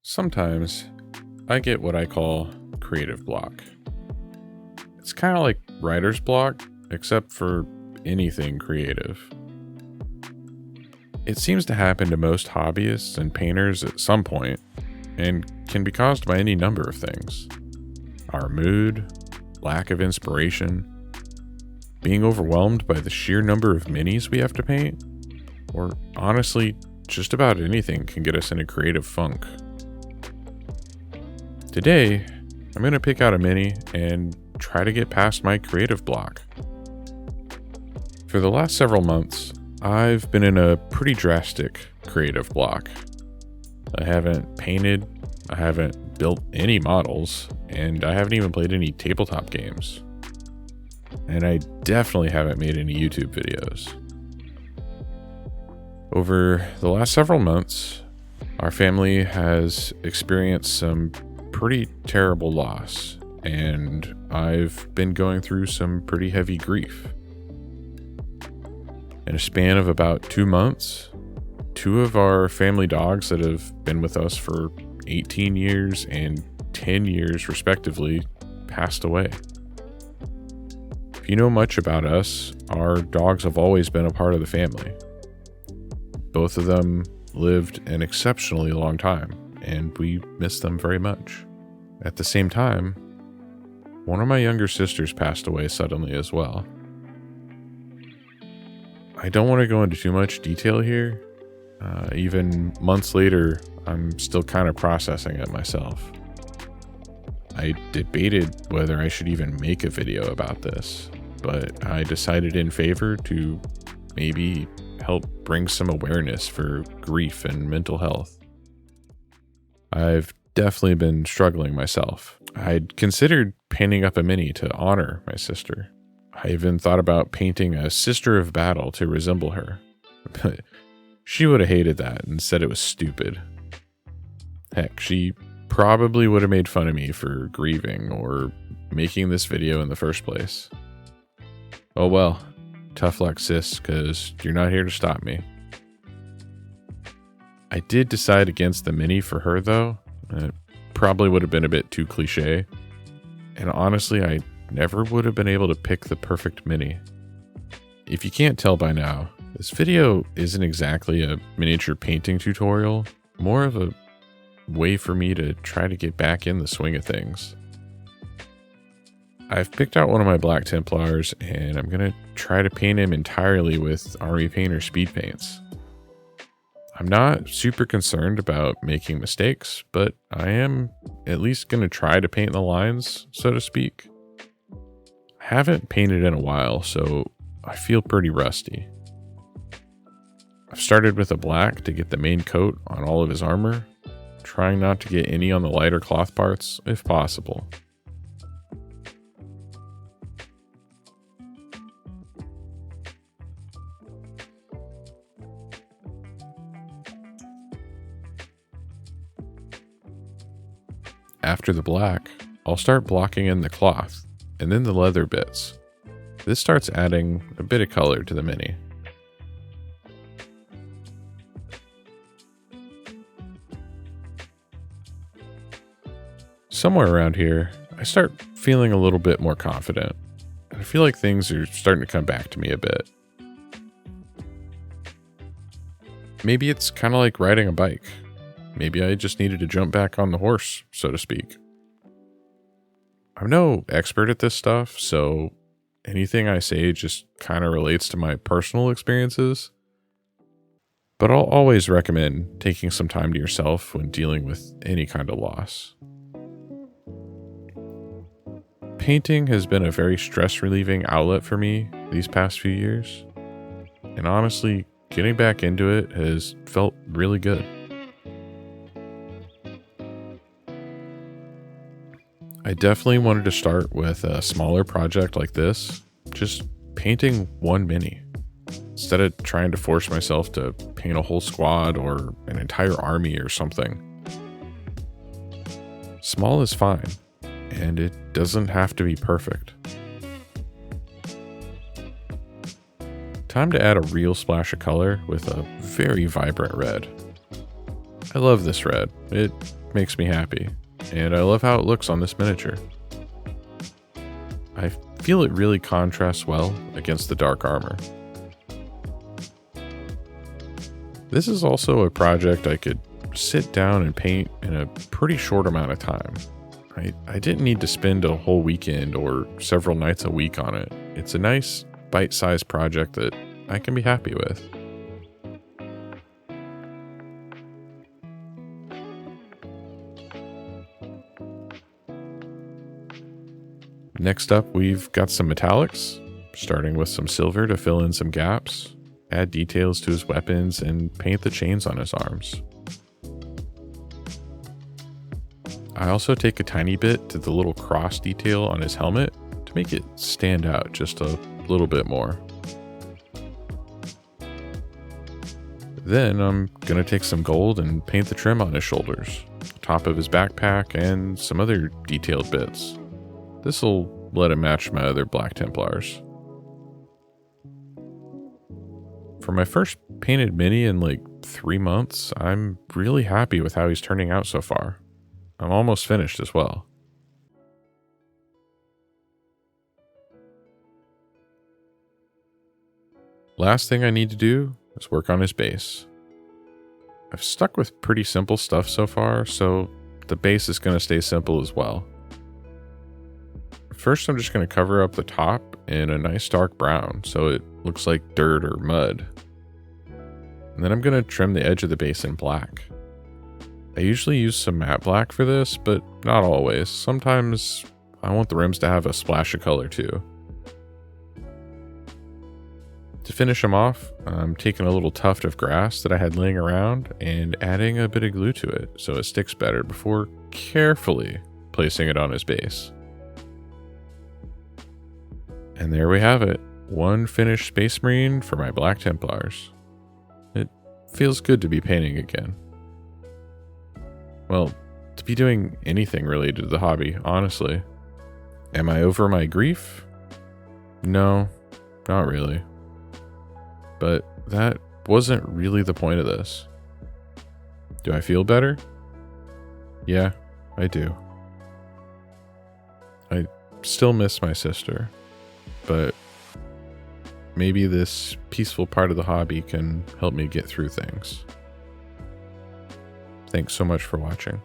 Sometimes I get what I call creative block. It's kind of like writer's block, except for anything creative. It seems to happen to most hobbyists and painters at some point, and can be caused by any number of things. Our mood, lack of inspiration, being overwhelmed by the sheer number of minis we have to paint, or honestly, just about anything can get us in a creative funk. Today, I'm going to pick out a mini and try to get past my creative block. For the last several months, I've been in a pretty drastic creative block. I haven't painted, I haven't built any models, and I haven't even played any tabletop games. And I definitely haven't made any YouTube videos. Over the last several months, our family has experienced some pretty terrible loss, and I've been going through some pretty heavy grief. In a span of about 2 months, 2 of our family dogs that have been with us for 18 years and 10 years respectively passed away. If you know much about us, our dogs have always been a part of the family. Both of them lived an exceptionally long time, and we miss them very much. At the same time, one of my younger sisters passed away suddenly as well. I don't want to go into too much detail here. Even months later, I'm still kind of processing it myself. I debated whether I should even make a video about this, but I decided in favor to maybe help bring some awareness for grief and mental health. I've definitely been struggling myself. I'd considered painting up a mini to honor my sister. I even thought about painting a sister of battle to resemble her, but she would have hated that and said it was stupid. Heck, she probably would have made fun of me for grieving or making this video in the first place. Oh well, tough luck, sis, because you're not here to stop me. I did decide against the mini for her, though. It probably would have been a bit too cliche. And honestly, I never would have been able to pick the perfect mini. If you can't tell by now, this video isn't exactly a miniature painting tutorial, more of a way for me to try to get back in the swing of things. I've picked out one of my Black Templars, and I'm going to try to paint him entirely with Army Painter speed paints. I'm not super concerned about making mistakes, but I am at least going to try to paint the lines, so to speak. I haven't painted in a while, so I feel pretty rusty. I've started with a black to get the main coat on all of his armor, trying not to get any on the lighter cloth parts if possible. After the black, I'll start blocking in the cloth, and then the leather bits. This starts adding a bit of color to the mini. Somewhere around here, I start feeling a little bit more confident. I feel like things are starting to come back to me a bit. Maybe it's kind of like riding a bike. Maybe I just needed to jump back on the horse, so to speak. I'm no expert at this stuff, so anything I say just kind of relates to my personal experiences. But I'll always recommend taking some time to yourself when dealing with any kind of loss. Painting has been a very stress-relieving outlet for me these past few years. And honestly, getting back into it has felt really good. I definitely wanted to start with a smaller project like this, just painting one mini, instead of trying to force myself to paint a whole squad or an entire army or something. Small is fine, and it doesn't have to be perfect. Time to add a real splash of color with a very vibrant red. I love this red. It makes me happy, and I love how it looks on this miniature. I feel it really contrasts well against the dark armor. This is also a project I could sit down and paint in a pretty short amount of time. I didn't need to spend a whole weekend or several nights a week on it. It's a nice bite-sized project that I can be happy with. Next up, we've got some metallics, starting with some silver to fill in some gaps, add details to his weapons, and paint the chains on his arms. I also take a tiny bit to the little cross detail on his helmet to make it stand out just a little bit more. Then I'm going to take some gold and paint the trim on his shoulders, top of his backpack, and some other detailed bits. This'll let it match my other Black Templars. For my first painted mini in like 3 months, I'm really happy with how he's turning out so far. I'm almost finished as well. Last thing I need to do is work on his base. I've stuck with pretty simple stuff so far, so the base is going to stay simple as well. First, I'm just going to cover up the top in a nice dark brown so it looks like dirt or mud. And then I'm going to trim the edge of the base in black. I usually use some matte black for this, but not always. Sometimes I want the rims to have a splash of color too. To finish them off, I'm taking a little tuft of grass that I had laying around and adding a bit of glue to it so it sticks better before carefully placing it on his base. And there we have it, one finished Space Marine for my Black Templars. It feels good to be painting again. Well, to be doing anything related to the hobby, honestly. Am I over my grief? No, not really. But that wasn't really the point of this. Do I feel better? Yeah, I do. I still miss my sister, but maybe this peaceful part of the hobby can help me get through things. Thanks so much for watching.